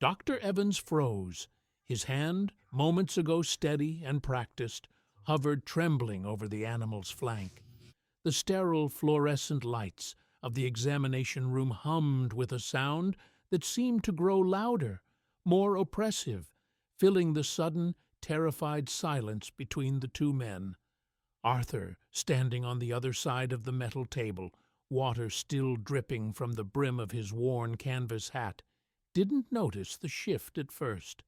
Dr. Evans froze. His hand, moments ago steady and practiced, hovered trembling over the animal's flank. The sterile fluorescent lights of the examination room hummed with a sound that seemed to grow louder, more oppressive, filling the sudden, terrified silence between the two men. Arthur, standing on the other side of the metal table, water still dripping from the brim of his worn canvas hat, didn't notice the shift at first.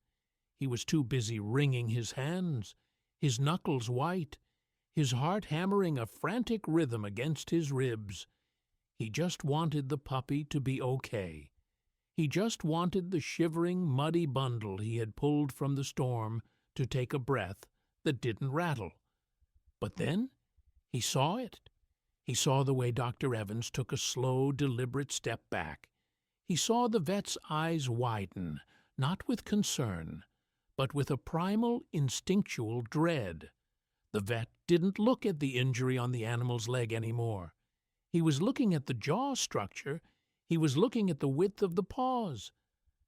He was too busy wringing his hands, his knuckles white, his heart hammering a frantic rhythm against his ribs. He just wanted the puppy to be okay. He just wanted the shivering, muddy bundle he had pulled from the storm to take a breath that didn't rattle. But then he saw it. He saw the way Dr. Evans took a slow, deliberate step back. He saw the vet's eyes widen, not with concern, but with a primal, instinctual dread. The vet didn't look at the injury on the animal's leg anymore. He was looking at the jaw structure. He was looking at the width of the paws.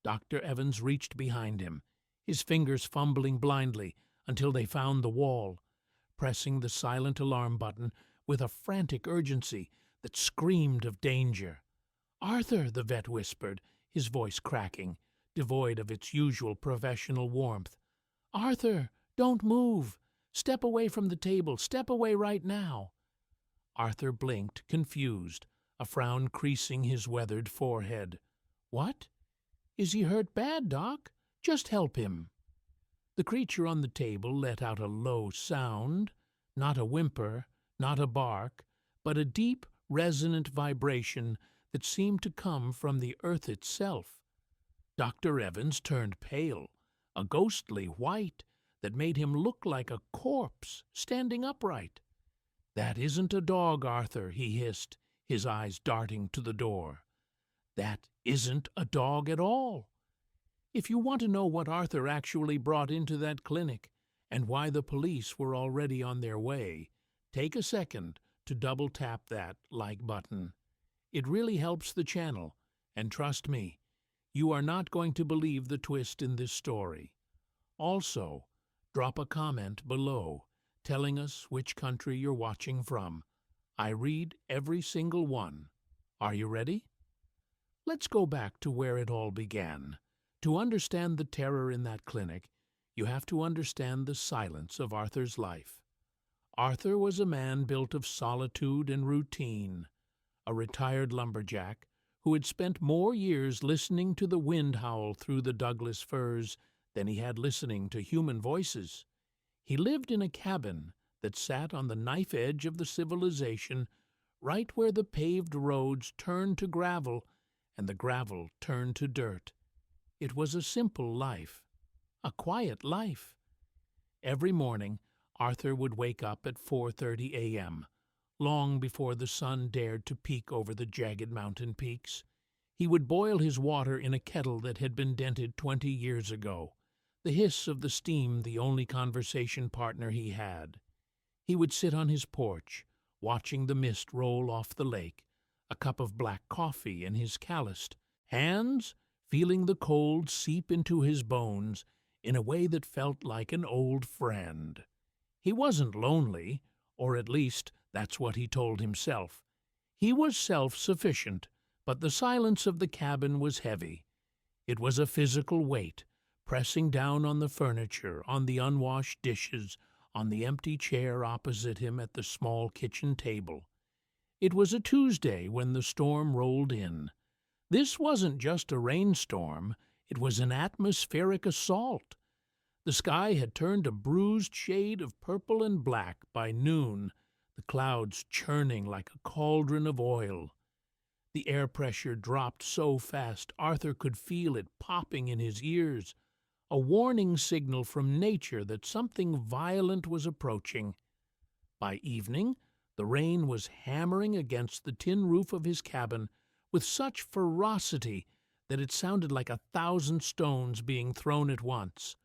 Dr. Evans reached behind him, his fingers fumbling blindly until they found the wall, pressing the silent alarm button with a frantic urgency that screamed of danger. "Arthur," the vet whispered, his voice cracking, devoid of its usual professional warmth. "Arthur, don't move. Step away from the table. Step away right now." Arthur blinked, confused, a frown creasing his weathered forehead. "What? Is he hurt bad, Doc? Just help him." The creature on the table let out a low sound, not a whimper, not a bark, but a deep, resonant vibration that seemed to come from the earth itself. Dr. Evans turned pale, a ghostly white that made him look like a corpse standing upright. "That isn't a dog, Arthur," he hissed, his eyes darting to the door. "That isn't a dog at all. If you want to know what Arthur actually brought into that clinic and why the police were already on their way, take a second to double-tap that like button. It really helps the channel, and trust me, you are not going to believe the twist in this story. Also, drop a comment below telling us which country you're watching from. I read every single one. Are you ready? Let's go back to where it all began. To understand the terror in that clinic, you have to understand the silence of Arthur's life. Arthur was a man built of solitude and routine, a retired lumberjack who had spent more years listening to the wind howl through the Douglas firs than he had listening to human voices. He lived in a cabin that sat on the knife edge of the civilization, right where the paved roads turned to gravel and the gravel turned to dirt. It was a simple life, a quiet life. Every morning, Arthur would wake up at 4:30 a.m., long before the sun dared to peek over the jagged mountain peaks. He would boil his water in a kettle that had been dented 20 years ago, the hiss of the steam the only conversation partner he had. He would sit on his porch, watching the mist roll off the lake, a cup of black coffee in his calloused hands, feeling the cold seep into his bones in a way that felt like an old friend. He wasn't lonely, or at least that's what he told himself. He was self-sufficient, but the silence of the cabin was heavy. It was a physical weight, pressing down on the furniture, on the unwashed dishes, on the empty chair opposite him at the small kitchen table. It was a Tuesday when the storm rolled in. This wasn't just a rainstorm, it was an atmospheric assault. The sky had turned a bruised shade of purple and black by noon, the clouds churning like a cauldron of oil. The air pressure dropped so fast Arthur could feel it popping in his ears, a warning signal from nature that something violent was approaching. By evening, the rain was hammering against the tin roof of his cabin with such ferocity that it sounded like 1,000 stones being thrown at once.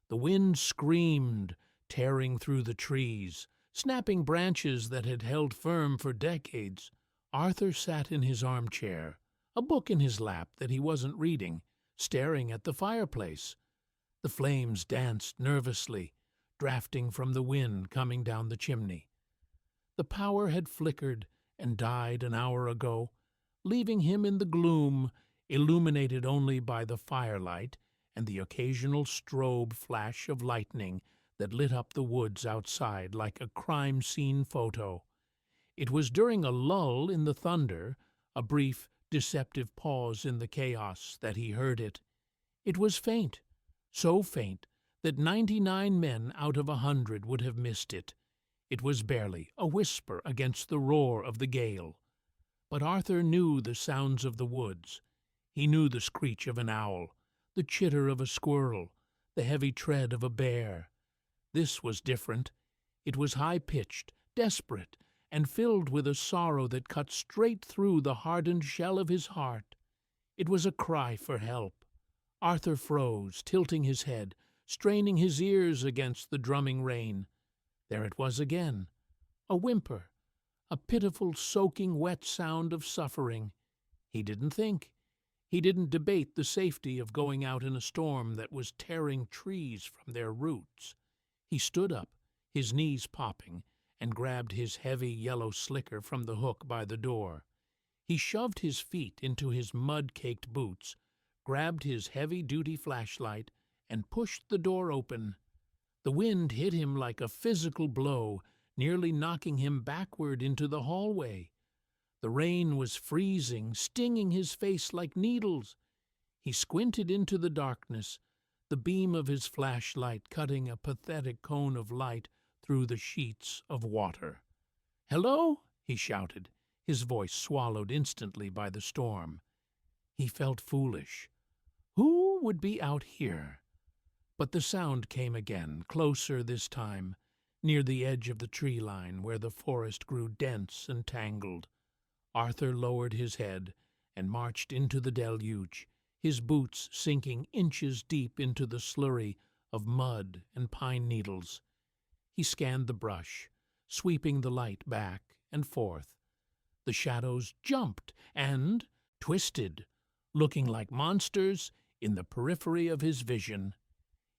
The wind screamed, tearing through the trees, snapping branches that had held firm for decades. Arthur sat in his armchair, a book in his lap that he wasn't reading, staring at the fireplace. The flames danced nervously, drafting from the wind coming down the chimney. The power had flickered and died an hour ago, leaving him in the gloom, illuminated only by the firelight and the occasional strobe flash of lightning that lit up the woods outside like a crime scene photo. It was during a lull in the thunder, a brief, deceptive pause in the chaos, that he heard it. It was faint, so faint that 99 men out of 100 would have missed it. It was barely a whisper against the roar of the gale. But Arthur knew the sounds of the woods. He knew the screech of an owl, the chitter of a squirrel, the heavy tread of a bear. This was different. It was high-pitched, desperate, and filled with a sorrow that cut straight through the hardened shell of his heart. It was a cry for help. Arthur froze, tilting his head, straining his ears against the drumming rain. There it was again, a whimper, a pitiful, soaking, wet sound of suffering. He didn't think. He didn't debate the safety of going out in a storm that was tearing trees from their roots. He stood up, his knees popping, and grabbed his heavy yellow slicker from the hook by the door. He shoved his feet into his mud-caked boots, grabbed his heavy-duty flashlight, and pushed the door open. The wind hit him like a physical blow, nearly knocking him backward into the hallway. The rain was freezing, stinging his face like needles. He squinted into the darkness, the beam of his flashlight cutting a pathetic cone of light through the sheets of water. "Hello?" he shouted, his voice swallowed instantly by the storm. He felt foolish. Who would be out here? But the sound came again, closer this time, near the edge of the tree line where the forest grew dense and tangled. Arthur lowered his head and marched into the deluge, his boots sinking inches deep into the slurry of mud and pine needles. He scanned the brush, sweeping the light back and forth. The shadows jumped and twisted, looking like monsters in the periphery of his vision.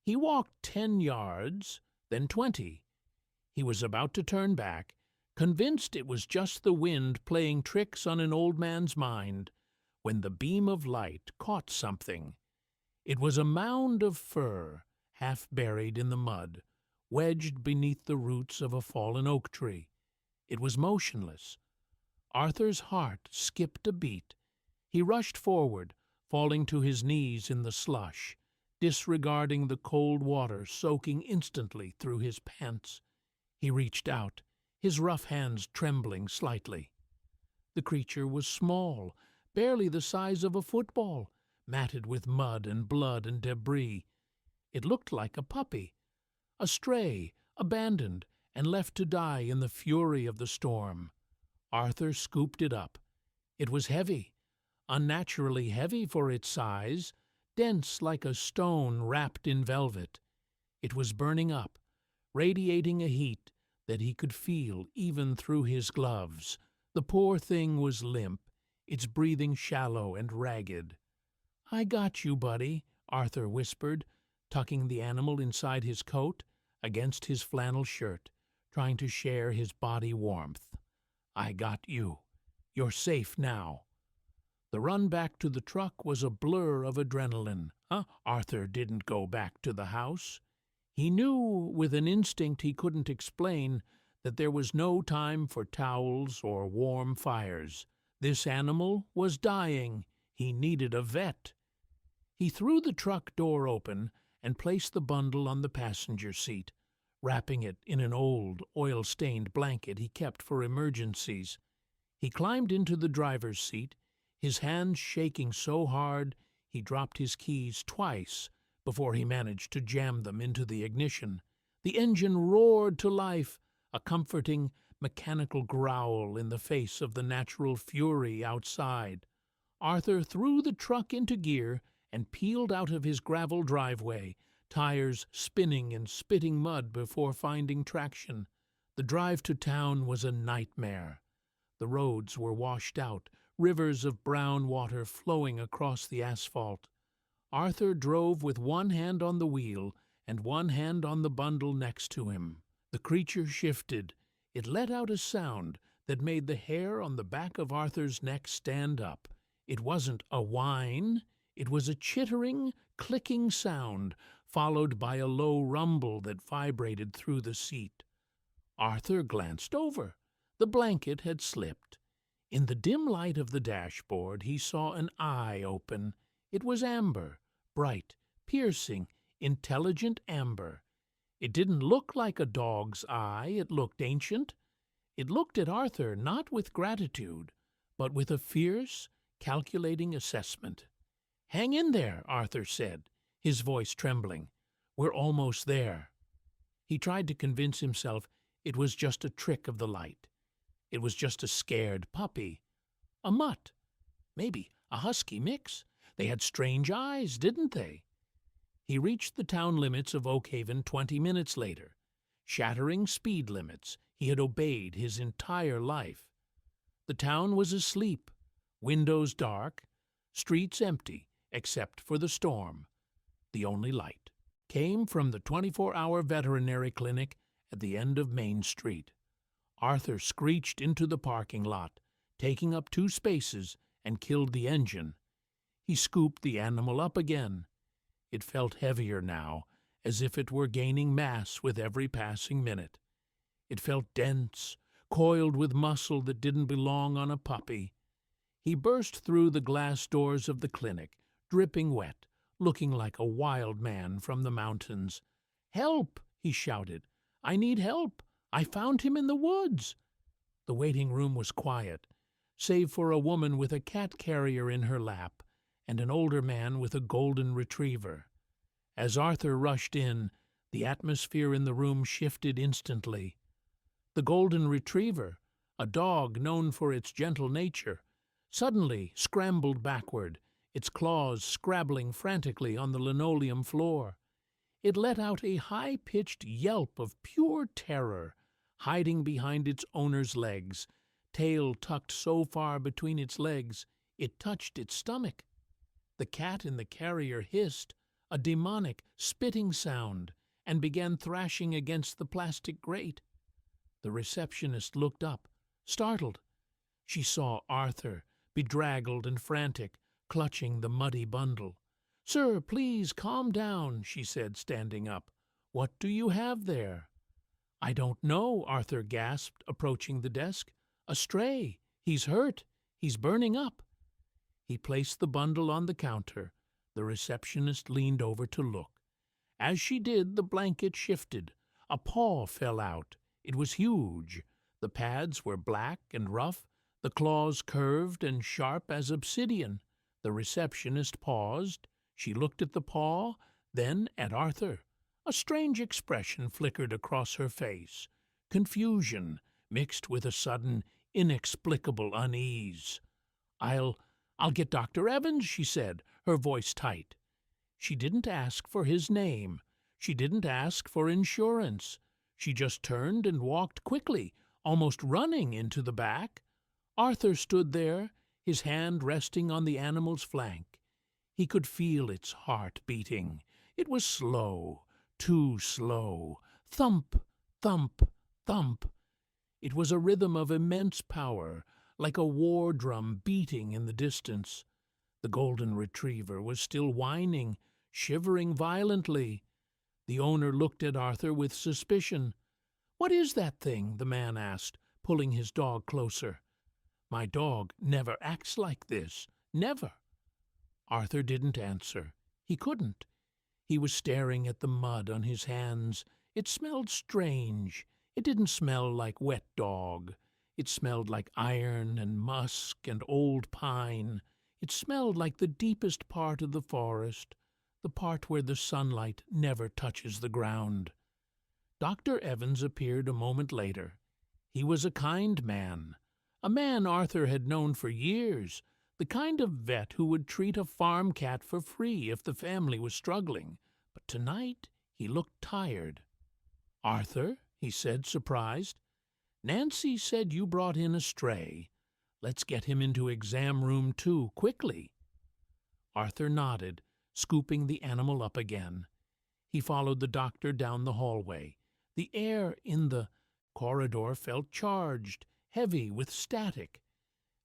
He walked 10 yards, then 20. He was about to turn back, convinced it was just the wind playing tricks on an old man's mind, when the beam of light caught something. It was a mound of fur, half buried in the mud, wedged beneath the roots of a fallen oak tree. It was motionless. Arthur's heart skipped a beat. He rushed forward, falling to his knees in the slush, disregarding the cold water soaking instantly through his pants. He reached out, his rough hands trembling slightly. The creature was small, barely the size of a football, matted with mud and blood and debris. It looked like a puppy, a stray, abandoned, and left to die in the fury of the storm. Arthur scooped it up. It was heavy, unnaturally heavy for its size, dense like a stone wrapped in velvet. It was burning up, radiating a heat that he could feel even through his gloves. The poor thing was limp, its breathing shallow and ragged. "I got you, buddy," Arthur whispered, tucking the animal inside his coat, against his flannel shirt, trying to share his body warmth. "I got you. You're safe now." The run back to the truck was a blur of adrenaline. Arthur didn't go back to the house. He knew, with an instinct he couldn't explain, that there was no time for towels or warm fires. This animal was dying. He needed a vet. He threw the truck door open and placed the bundle on the passenger seat, wrapping it in an old, oil-stained blanket he kept for emergencies. He climbed into the driver's seat, his hands shaking so hard he dropped his keys twice before he managed to jam them into the ignition. The engine roared to life, a comforting, mechanical growl in the face of the natural fury outside. Arthur threw the truck into gear and peeled out of his gravel driveway, tires spinning and spitting mud before finding traction. The drive to town was a nightmare. The roads were washed out, rivers of brown water flowing across the asphalt. Arthur drove with one hand on the wheel and one hand on the bundle next to him. The creature shifted. It let out a sound that made the hair on the back of Arthur's neck stand up. It wasn't a whine. It was a chittering, clicking sound, followed by a low rumble that vibrated through the seat. Arthur glanced over. The blanket had slipped. In the dim light of the dashboard, he saw an eye open. It was amber, bright, piercing, intelligent amber. It didn't look like a dog's eye. It looked ancient. It looked at Arthur not with gratitude, but with a fierce, calculating assessment. "Hang in there," Arthur said, his voice trembling. "We're almost there." He tried to convince himself it was just a trick of the light. It was just a scared puppy. A mutt. Maybe a husky mix. They had strange eyes, didn't they? He reached the town limits of Oakhaven 20 minutes later. Shattering speed limits he had obeyed his entire life. The town was asleep, windows dark, streets empty, except for the storm. The only light came from the 24-hour veterinary clinic at the end of Main Street. Arthur screeched into the parking lot, taking up 2 spaces, and killed the engine. He scooped the animal up again. It felt heavier now, as if it were gaining mass with every passing minute. It felt dense, coiled with muscle that didn't belong on a puppy. He burst through the glass doors of the clinic, dripping wet, looking like a wild man from the mountains. "Help!" he shouted. "I need help! I found him in the woods!" The waiting room was quiet, save for a woman with a cat carrier in her lap and an older man with a golden retriever. As Arthur rushed in, the atmosphere in the room shifted instantly. The golden retriever, a dog known for its gentle nature, suddenly scrambled backward, its claws scrabbling frantically on the linoleum floor. It let out a high-pitched yelp of pure terror, hiding behind its owner's legs, tail tucked so far between its legs it touched its stomach. The cat in the carrier hissed, a demonic, spitting sound, and began thrashing against the plastic grate. The receptionist looked up, startled. She saw Arthur, bedraggled and frantic, clutching the muddy bundle. "Sir, please calm down," she said, standing up. "What do you have there?" "I don't know," Arthur gasped, approaching the desk. "A stray. He's hurt. He's burning up." He placed the bundle on the counter. The receptionist leaned over to look. As she did, the blanket shifted. A paw fell out. It was huge. The pads were black and rough, the claws curved and sharp as obsidian. The receptionist paused. She looked at the paw, then at Arthur. A strange expression flickered across her face. Confusion, mixed with a sudden, inexplicable unease. I'll get Dr. Evans," she said, her voice tight. She didn't ask for his name. She didn't ask for insurance. She just turned and walked quickly, almost running into the back. Arthur stood there, his hand resting on the animal's flank. He could feel its heart beating. It was slow, too slow. Thump, thump, thump. It was a rhythm of immense power, like a war drum beating in the distance. The golden retriever was still whining, shivering violently. The owner looked at Arthur with suspicion. "What is that thing?" the man asked, pulling his dog closer. "My dog never acts like this. Never." Arthur didn't answer. He couldn't. He was staring at the mud on his hands. It smelled strange. It didn't smell like wet dog. It smelled like iron and musk and old pine. It smelled like the deepest part of the forest, the part where the sunlight never touches the ground. Dr. Evans appeared a moment later. He was a kind man, a man Arthur had known for years, the kind of vet who would treat a farm cat for free if the family was struggling. But tonight he looked tired. "Arthur," he said, surprised, "Nancy said you brought in a stray. Let's get him into exam room 2 quickly." Arthur nodded, scooping the animal up again. He followed the doctor down the hallway. The air in the corridor felt charged, heavy with static.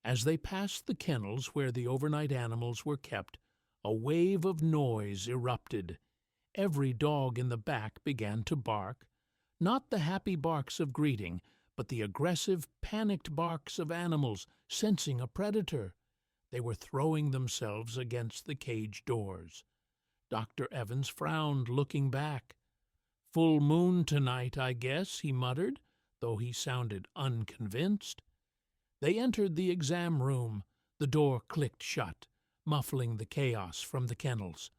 As they passed the kennels where the overnight animals were kept, a wave of noise erupted. Every dog in the back began to bark, not the happy barks of greeting, but the aggressive, panicked barks of animals sensing a predator. They were throwing themselves against the cage doors. Dr. Evans frowned, looking back. "Full moon tonight, I guess," he muttered, though he sounded unconvinced. They entered the exam room. The door clicked shut, muffling the chaos from the kennels.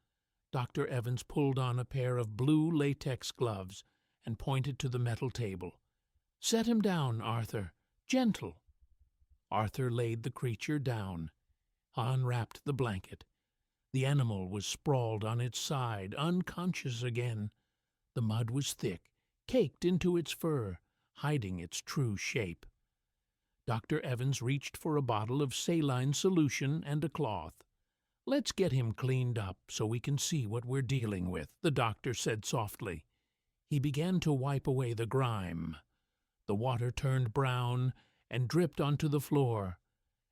Dr. Evans pulled on a pair of blue latex gloves and pointed to the metal table. "Set him down, Arthur. Gentle." Arthur laid the creature down, unwrapped the blanket. The animal was sprawled on its side, unconscious again. The mud was thick, caked into its fur, hiding its true shape. Dr. Evans reached for a bottle of saline solution and a cloth. "Let's get him cleaned up so we can see what we're dealing with," the doctor said softly. He began to wipe away the grime. The water turned brown and dripped onto the floor.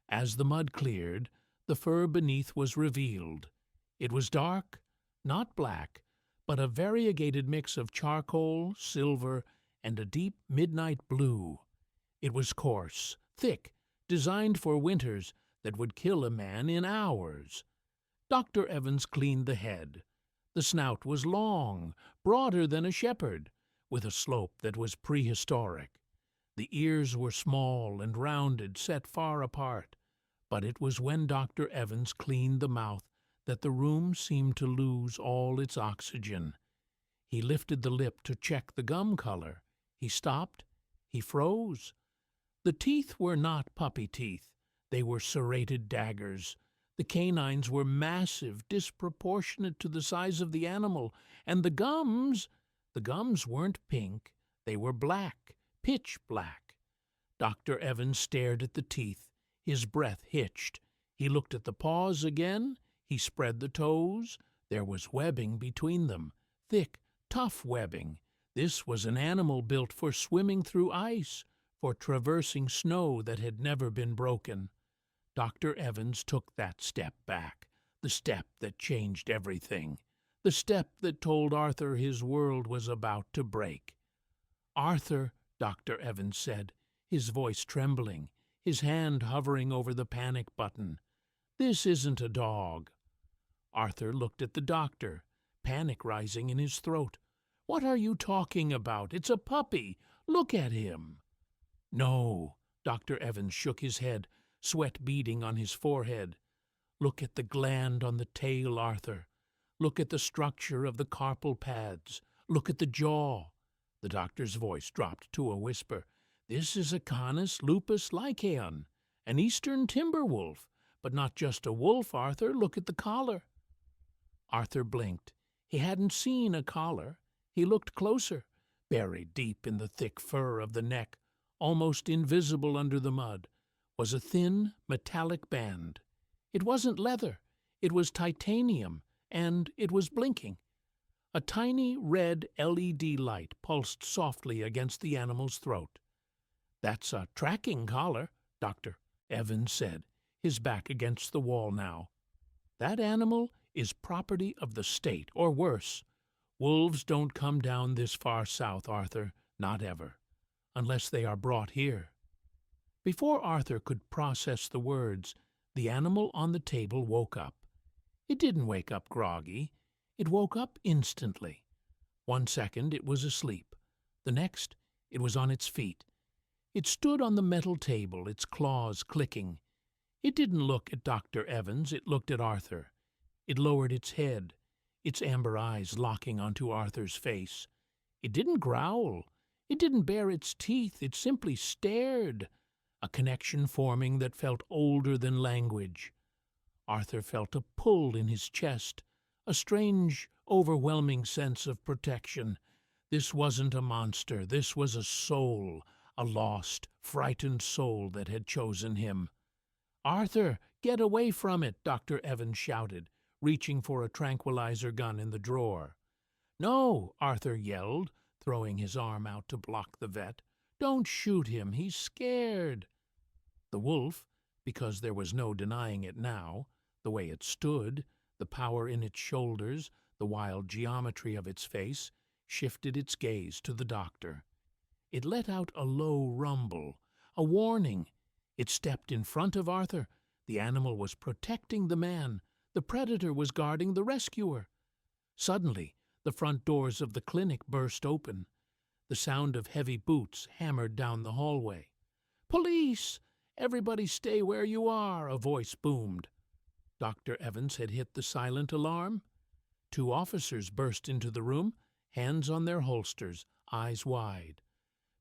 As the mud cleared, the fur beneath was revealed. It was dark, not black, but a variegated mix of charcoal, silver, and a deep midnight blue. It was coarse, thick, designed for winters that would kill a man in hours. Dr. Evans cleaned the head. The snout was long, broader than a shepherd, with a slope that was prehistoric. The ears were small and rounded, set far apart. But it was when Dr. Evans cleaned the mouth that the room seemed to lose all its oxygen. He lifted the lip to check the gum color. He stopped. He froze. The teeth were not puppy teeth. They were serrated daggers. The canines were massive, disproportionate to the size of the animal, and the gums weren't pink. They were black, pitch black. Dr. Evans stared at the teeth. His breath hitched. He looked at the paws again. He spread the toes. There was webbing between them, thick, tough webbing. This was an animal built for swimming through ice, for traversing snow that had never been broken. Dr. Evans took that step back, the step that changed everything, the step that told Arthur his world was about to break. "Arthur," Dr. Evans said, his voice trembling, his hand hovering over the panic button, "this isn't a dog." Arthur looked at the doctor, panic rising in his throat. "What are you talking about? It's a puppy. Look at him." "No," Dr. Evans shook his head, sweat beading on his forehead. "Look at the gland on the tail, Arthur. Look at the structure of the carpal pads. Look at the jaw." The doctor's voice dropped to a whisper. "This is a Canis lupus lycaon, an eastern timber wolf, but not just a wolf, Arthur. Look at the collar." Arthur blinked. He hadn't seen a collar. He looked closer. Buried deep in the thick fur of the neck, almost invisible under the mud, was a thin, metallic band. It wasn't leather. It was titanium, and it was blinking. A tiny red LED light pulsed softly against the animal's throat. "That's a tracking collar," Dr. Evans said, his back against the wall now. "That animal is property of the state, or worse. Wolves don't come down this far south, Arthur, not ever, unless they are brought here." Before Arthur could process the words, the animal on the table woke up. It didn't wake up groggy. It woke up instantly. 1 second it was asleep. The next it was on its feet. It stood on the metal table, its claws clicking. It didn't look at Dr. Evans, it looked at Arthur. It lowered its head, its amber eyes locking onto Arthur's face. It didn't growl. It didn't bare its teeth. It simply stared, a connection forming that felt older than language. Arthur felt a pull in his chest, a strange, overwhelming sense of protection. This wasn't a monster. This was a soul, a lost, frightened soul that had chosen him. "Arthur, get away from it," Dr. Evans shouted, reaching for a tranquilizer gun in the drawer. "No!" Arthur yelled, throwing his arm out to block the vet. "Don't shoot him, he's scared." The wolf, because there was no denying it now, the way it stood, the power in its shoulders, the wild geometry of its face, shifted its gaze to the doctor. It let out a low rumble, a warning. It stepped in front of Arthur. The animal was protecting the man. The predator was guarding the rescuer. Suddenly, the front doors of the clinic burst open. The sound of heavy boots hammered down the hallway. "Police! Everybody stay where you are!" a voice boomed. Dr. Evans had hit the silent alarm. 2 officers burst into the room, hands on their holsters, eyes wide.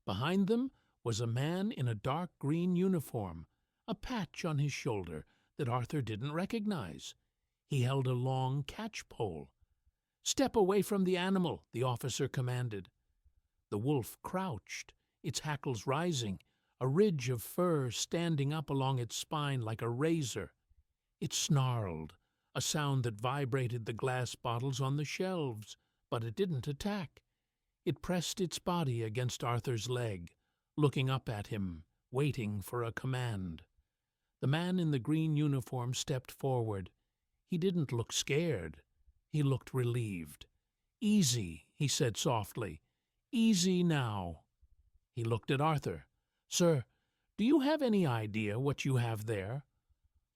Behind them was a man in a dark green uniform, a patch on his shoulder that Arthur didn't recognize. He held a long catch-pole. "Step away from the animal," the officer commanded. The wolf crouched, its hackles rising, a ridge of fur standing up along its spine like a razor. It snarled, a sound that vibrated the glass bottles on the shelves, but it didn't attack. It pressed its body against Arthur's leg, looking up at him, waiting for a command. The man in the green uniform stepped forward. He didn't look scared. He looked relieved. "Easy," he said softly. "Easy now." He looked at Arthur. "Sir, do you have any idea what you have there?"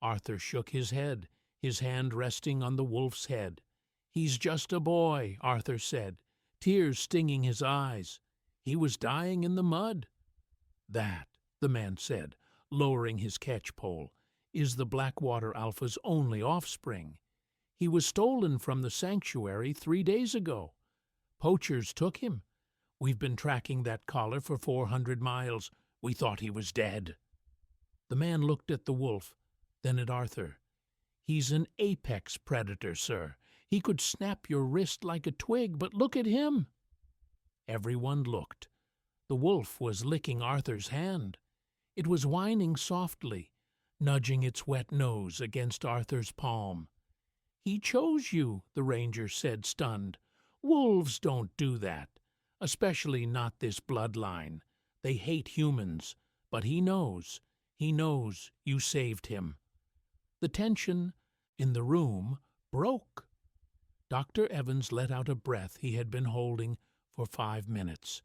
Arthur shook his head, his hand resting on the wolf's head. "He's just a boy," Arthur said, tears stinging his eyes. "He was dying in the mud." "That," the man said, lowering his catch-pole, "is the Blackwater Alpha's only offspring. He was stolen from the sanctuary 3 days ago. Poachers took him. We've been tracking that collar for 400 miles. We thought he was dead." The man looked at the wolf, then at Arthur. "He's an apex predator, sir. He could snap your wrist like a twig, but look at him." Everyone looked. The wolf was licking Arthur's hand. It was whining softly, nudging its wet nose against Arthur's palm. "He chose you," the ranger said, stunned. "Wolves don't do that, especially not this bloodline. They hate humans, but he knows you saved him." The tension in the room broke. Dr. Evans let out a breath he had been holding for 5 minutes.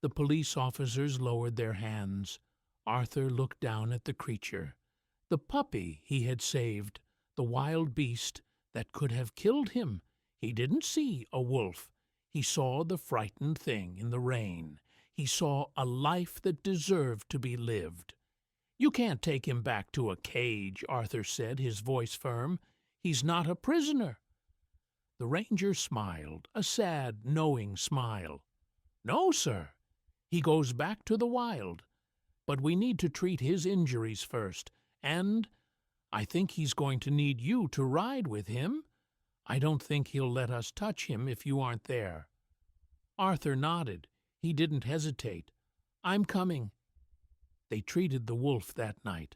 The police officers lowered their hands. Arthur looked down at the creature, the puppy he had saved, the wild beast that could have killed him. He didn't see a wolf. He saw the frightened thing in the rain. He saw a life that deserved to be lived. "You can't take him back to a cage," Arthur said, his voice firm. "He's not a prisoner." The ranger smiled, a sad, knowing smile. "No, sir. He goes back to the wild. But we need to treat his injuries first, and I think he's going to need you to ride with him. I don't think he'll let us touch him if you aren't there." Arthur nodded. He didn't hesitate. "I'm coming." They treated the wolf that night.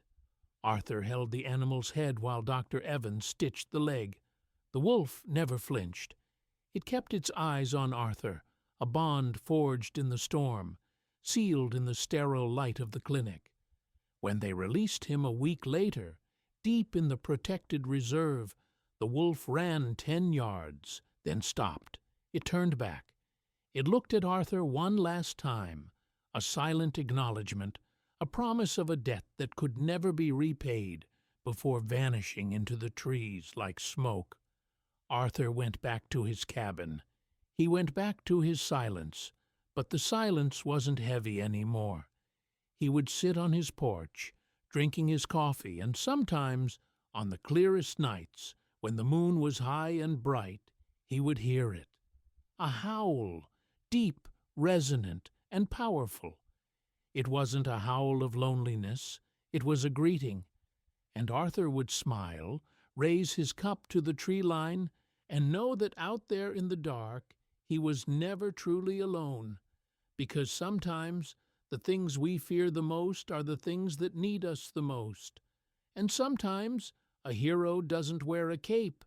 Arthur held the animal's head while Dr. Evans stitched the leg. The wolf never flinched. It kept its eyes on Arthur, a bond forged in the storm, sealed in the sterile light of the clinic. When they released him a week later, deep in the protected reserve, the wolf ran 10 yards, then stopped. It turned back. It looked at Arthur one last time, a silent acknowledgment, a promise of a debt that could never be repaid, before vanishing into the trees like smoke. Arthur went back to his cabin. He went back to his silence, but the silence wasn't heavy anymore. He would sit on his porch, drinking his coffee, and sometimes, on the clearest nights, when the moon was high and bright, he would hear it. A howl, deep, resonant, and powerful. It wasn't a howl of loneliness, it was a greeting. And Arthur would smile, raise his cup to the tree line, and know that out there in the dark he was never truly alone, because sometimes the things we fear the most are the things that need us the most. And sometimes a hero doesn't wear a cape.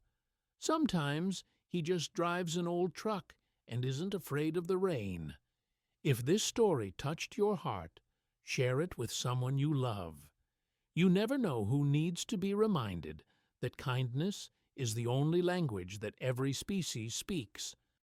Sometimes he just drives an old truck and isn't afraid of the rain. If this story touched your heart, share it with someone you love. You never know who needs to be reminded that kindness is the only language that every species speaks.